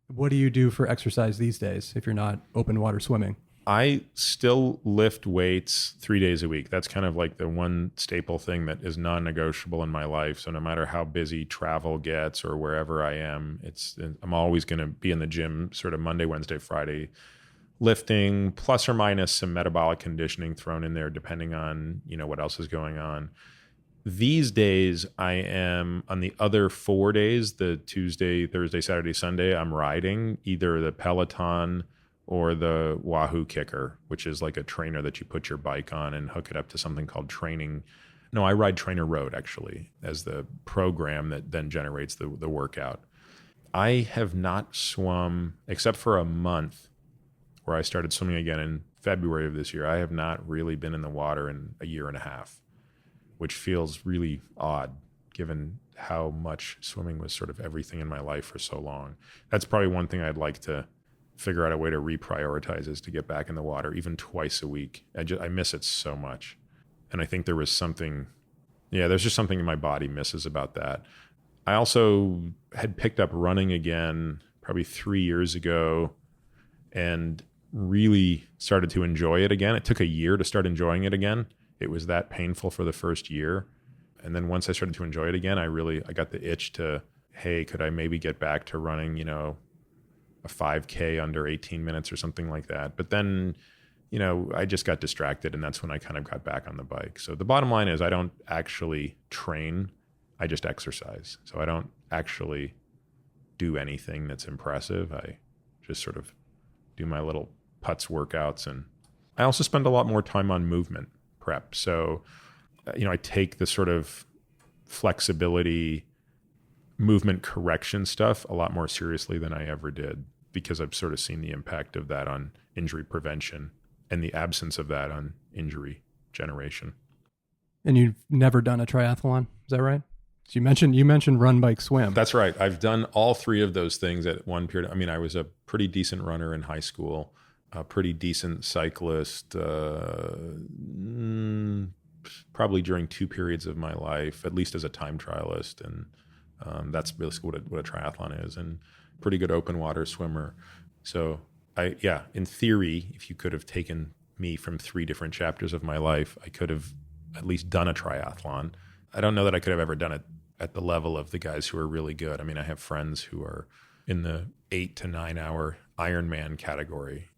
What do you do for exercise these days if you're not open water swimming? I still lift weights 3 days a week. That's kind of like the one staple thing that is non-negotiable in my life. So no matter how busy travel gets or wherever I am, I'm always going to be in the gym sort of Monday, Wednesday, Friday, lifting, plus or minus some metabolic conditioning thrown in there, depending on, what else is going on. These days, I am on the other 4 days, the Tuesday, Thursday, Saturday, Sunday, I'm riding either the Peloton or the Wahoo Kicker, which is like a trainer that you put your bike on and hook it up to something called training. No, I ride Trainer Road actually as the program that then generates the workout. I have not swum except for a month where I started swimming again in February of this year. I have not really been in the water in a year and a half, which feels really odd given how much swimming was sort of everything in my life for so long. That's probably one thing I'd like to figure out a way to reprioritize is to get back in the water even twice a week. I miss it so much. And I think there was something, there's just something my body misses about that. I also had picked up running again probably 3 years ago and really started to enjoy it again. It took a year to start enjoying it again. It was that painful for the first year. And then once I started to enjoy it again, I got the itch to, hey, could I maybe get back to running, a 5K under 18 minutes or something like that. But then, I just got distracted and that's when I kind of got back on the bike. So the bottom line is I don't actually train. I just exercise. So I don't actually do anything that's impressive. I just sort of do my little putts workouts. And I also spend a lot more time on movement prep. So, I take the sort of flexibility, movement correction stuff a lot more seriously than I ever did because I've sort of seen the impact of that on injury prevention and the absence of that on injury generation. And you've never done a triathlon, is that right? So you mentioned run, bike, swim. That's right. I've done all three of those things at one period. I mean, I was a pretty decent runner in high school, a pretty decent cyclist, probably during 2 periods of my life, at least as a time trialist. And that's really what a triathlon is, and pretty good open water swimmer. So in theory, if you could have taken me from 3 different chapters of my life, I could have at least done a triathlon. I don't know that I could have ever done it at the level of the guys who are really good. I mean, I have friends who are in the 8 to 9 hour Ironman category.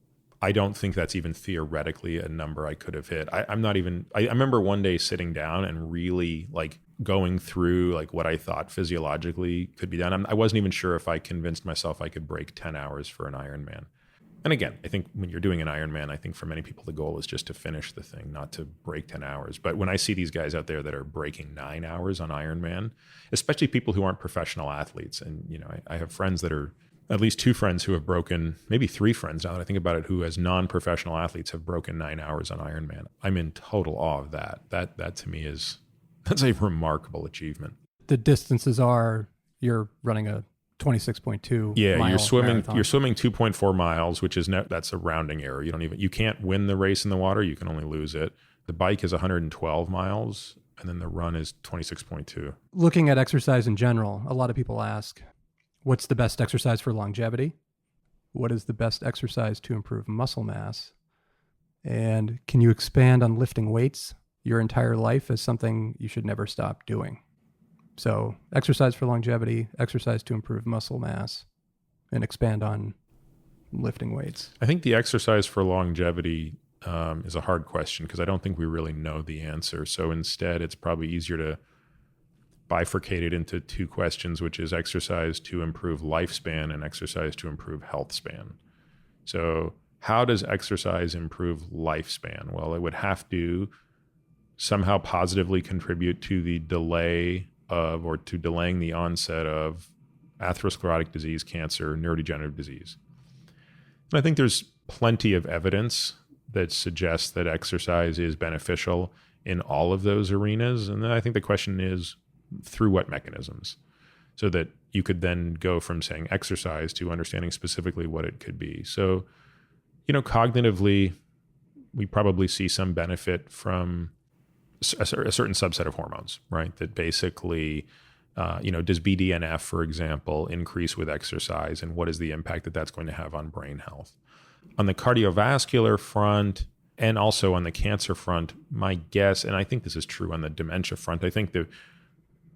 I don't think that's even theoretically a number I could have hit. I remember one day sitting down and really like going through like what I thought physiologically could be done. I wasn't even sure if I convinced myself I could break 10 hours for an Ironman. And again, I think when you're doing an Ironman, I think for many people, the goal is just to finish the thing, not to break 10 hours. But when I see these guys out there that are breaking 9 hours on Ironman, especially people who aren't professional athletes, and I have friends that are, at least 2 friends who have broken, maybe 3 friends now that I think about it, who as non-professional athletes have broken 9 hours on Ironman. I'm in total awe of that. That to me that's a remarkable achievement. The distances are, you're running a 26.2 mile you're swimming marathon. You're swimming 2.4 miles, which is that's a rounding error. You can't win the race in the water, you can only lose it. The bike is 112 miles and then the run is 26.2. Looking at exercise in general, a lot of people ask, what's the best exercise for longevity? What is the best exercise to improve muscle mass? And can you expand on lifting weights your entire life as something you should never stop doing? So exercise for longevity, exercise to improve muscle mass, and expand on lifting weights. I think the exercise for longevity is a hard question because I don't think we really know the answer. So instead, it's probably easier to bifurcate it into 2 questions, which is exercise to improve lifespan and exercise to improve health span. So how does exercise improve lifespan? Well, it would have to somehow positively contribute to the delay of, or to delaying the onset of atherosclerotic disease, cancer, neurodegenerative disease. And I think there's plenty of evidence that suggests that exercise is beneficial in all of those arenas. And then I think the question is, through what mechanisms? So that you could then go from saying exercise to understanding specifically what it could be. So, cognitively, we probably see some benefit from a certain subset of hormones, right? That basically Does BDNF, for example, increase with exercise, and what is the impact that that's going to have on brain health? On the cardiovascular front and also on the cancer front, my guess, and I think this is true on the dementia front, I think that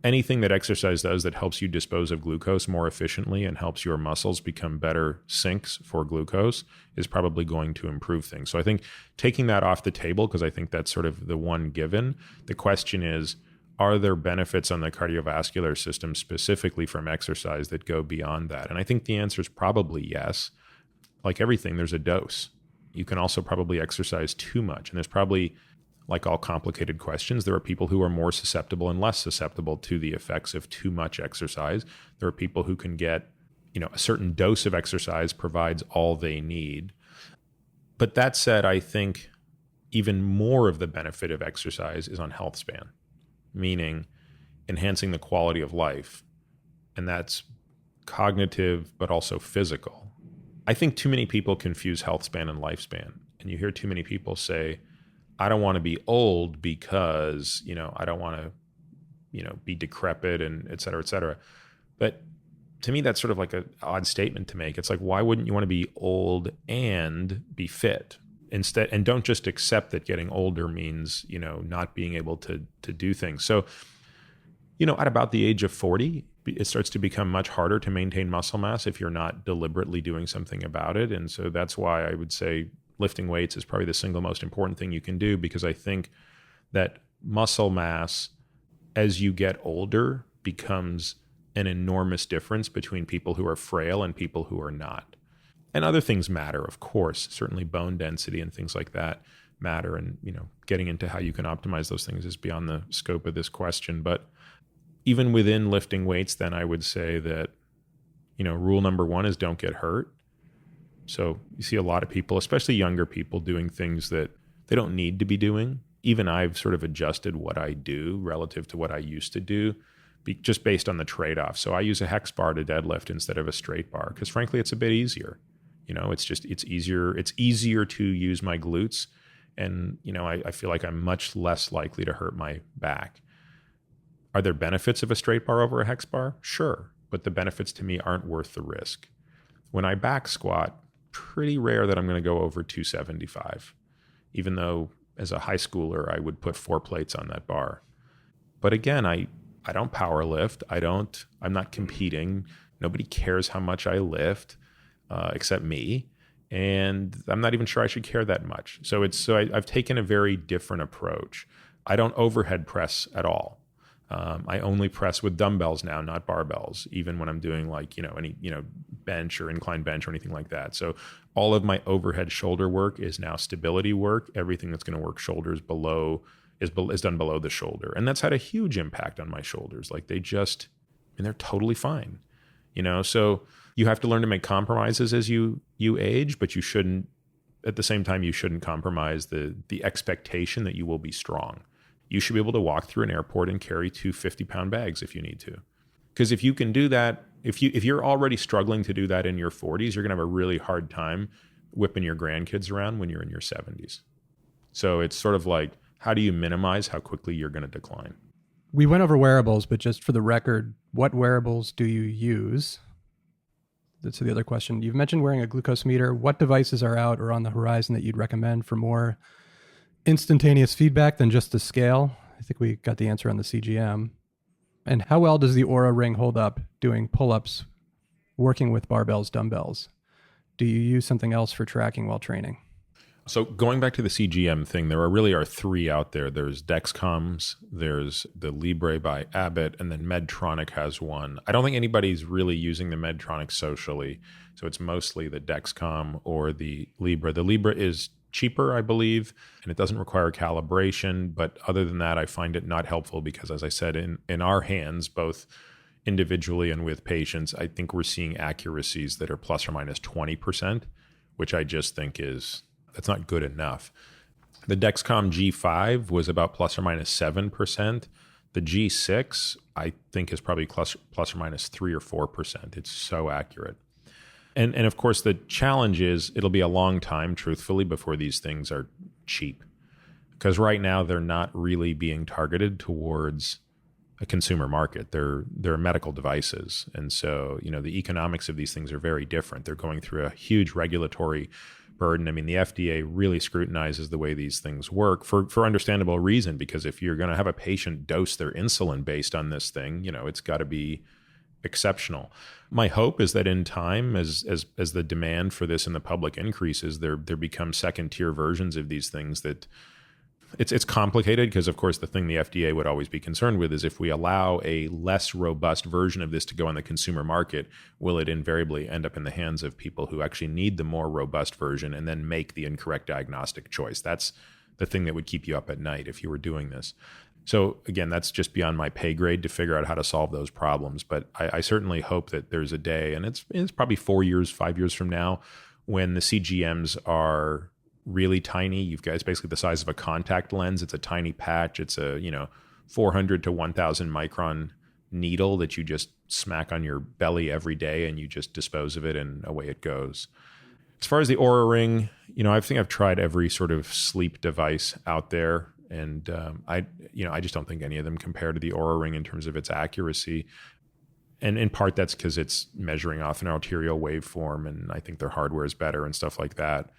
anything that exercise does that helps you dispose of glucose more efficiently and helps your muscles become better sinks for glucose is probably going to improve things. So I think taking that off the table, because I think that's sort of the one given, the question is, are there benefits on the cardiovascular system specifically from exercise that go beyond that? And I think the answer is probably yes. Like everything, there's a dose. You can also probably exercise too much. And there's probably, like all complicated questions, there are people who are more susceptible and less susceptible to the effects of too much exercise. There are people who can get, a certain dose of exercise provides all they need. But that said, I think even more of the benefit of exercise is on health span, meaning enhancing the quality of life. And that's cognitive, but also physical. I think too many people confuse health span and lifespan. And you hear too many people say, I don't want to be old because, I don't want to, be decrepit and et cetera, et cetera. But to me, that's sort of like an odd statement to make. It's like, why wouldn't you want to be old and be fit? Instead, and don't just accept that getting older means, not being able to do things. So, at about the age of 40, it starts to become much harder to maintain muscle mass if you're not deliberately doing something about it. And so that's why I would say lifting weights is probably the single most important thing you can do, because I think that muscle mass as you get older becomes an enormous difference between people who are frail and people who are not. And other things matter, of course. Certainly bone density and things like that matter. And, getting into how you can optimize those things is beyond the scope of this question. But even within lifting weights, then I would say that, rule number one is don't get hurt. So you see a lot of people, especially younger people, doing things that they don't need to be doing. Even I've sort of adjusted what I do relative to what I used to do, just based on the trade-off. So I use a hex bar to deadlift instead of a straight bar, because frankly, it's a bit easier. It's easier to use my glutes. And, I feel like I'm much less likely to hurt my back. Are there benefits of a straight bar over a hex bar? Sure. But the benefits to me aren't worth the risk. When I back squat, pretty rare that I'm going to go over 275, even though as a high schooler, I would put 4 plates on that bar. But again, I don't power lift. I'm not competing. Nobody cares how much I lift. Except me, and I'm not even sure I should care that much. So I've taken a very different approach. I don't overhead press at all. I only press with dumbbells now, not barbells, even when I'm doing any bench or incline bench or anything like that. So all of my overhead shoulder work is now stability work. Everything that's going to work shoulders below is done below the shoulder, and that's had a huge impact on my shoulders. Like they're totally fine. So you have to learn to make compromises as you age, but at the same time, you shouldn't compromise the expectation that you will be strong. You should be able to walk through an airport and carry 2 50-pound bags if you need to. Because if you can do that, if you're already struggling to do that in your 40s, you're going to have a really hard time whipping your grandkids around when you're in your 70s. So it's sort of like, how do you minimize how quickly you're going to decline? We went over wearables, but just for the record, what wearables do you use? That's the other question. You've mentioned wearing a glucose meter. What devices are out or on the horizon that you'd recommend for more instantaneous feedback than just the scale? I think we got the answer on the CGM. And how well does the Oura Ring hold up doing pull-ups, working with barbells, dumbbells? Do you use something else for tracking while training? So going back to the CGM thing, there are 3 out there. There's Dexcom's, there's the Libre by Abbott, and then Medtronic has one. I don't think anybody's really using the Medtronic socially. So it's mostly the Dexcom or the Libre. The Libre is cheaper, I believe, and it doesn't require calibration. But other than that, I find it not helpful because, as I said, in our hands, both individually and with patients, I think we're seeing accuracies that are plus or minus 20%, which I just think that's not good enough. The Dexcom G5 was about plus or minus 7%. The G6, I think, is probably plus or minus 3 or 4%. It's so accurate. And of course, the challenge is it'll be a long time, truthfully, before these things are cheap. Because right now, they're not really being targeted towards a consumer market. They're medical devices. And so, the economics of these things are very different. They're going through a huge regulatory burden. I mean, the FDA really scrutinizes the way these things work for understandable reason, because if you're going to have a patient dose their insulin based on this thing, it's got to be exceptional. My hope is that in time, as the demand for this in the public increases, there become second tier versions of these things that it's complicated, because of course the thing the FDA would always be concerned with is if we allow a less robust version of this to go on the consumer market, will it invariably end up in the hands of people who actually need the more robust version and then make the incorrect diagnostic choice? That's the thing that would keep you up at night if you were doing this. So again, that's just beyond my pay grade to figure out how to solve those problems. But I certainly hope that there's a day, and it's probably 4 years, 5 years from now, when the CGMs are really tiny. You've got, it's basically the size of a contact lens. It's a tiny patch. It's a 400 to 1,000 micron needle that you just smack on your belly every day, and you just dispose of it, and away it goes. As far as the Oura Ring, I think I've tried every sort of sleep device out there, and I just don't think any of them compare to the Oura Ring in terms of its accuracy. And in part, that's because it's measuring off an arterial waveform, and I think their hardware is better and stuff like that.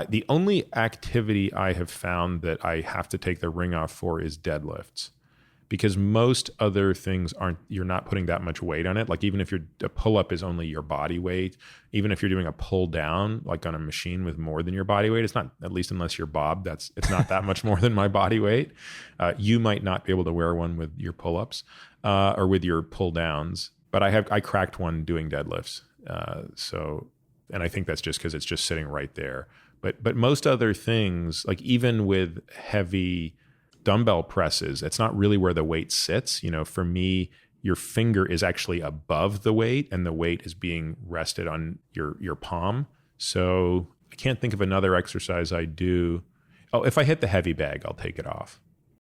The only activity I have found that I have to take the ring off for is deadlifts, because most other things you're not putting that much weight on it. Like even if a pull-up is only your body weight, even if you're doing a pull down, like on a machine with more than your body weight, it's not, at least unless you're Bob, it's not that much more than my body weight. You might not be able to wear one with your pull-ups or with your pull downs, but I cracked one doing deadlifts. And I think that's just because it's just sitting right there. But most other things, like even with heavy dumbbell presses, it's not really where the weight sits. For me, your finger is actually above the weight, and the weight is being rested on your palm. So I can't think of another exercise I do. Oh, if I hit the heavy bag, I'll take it off.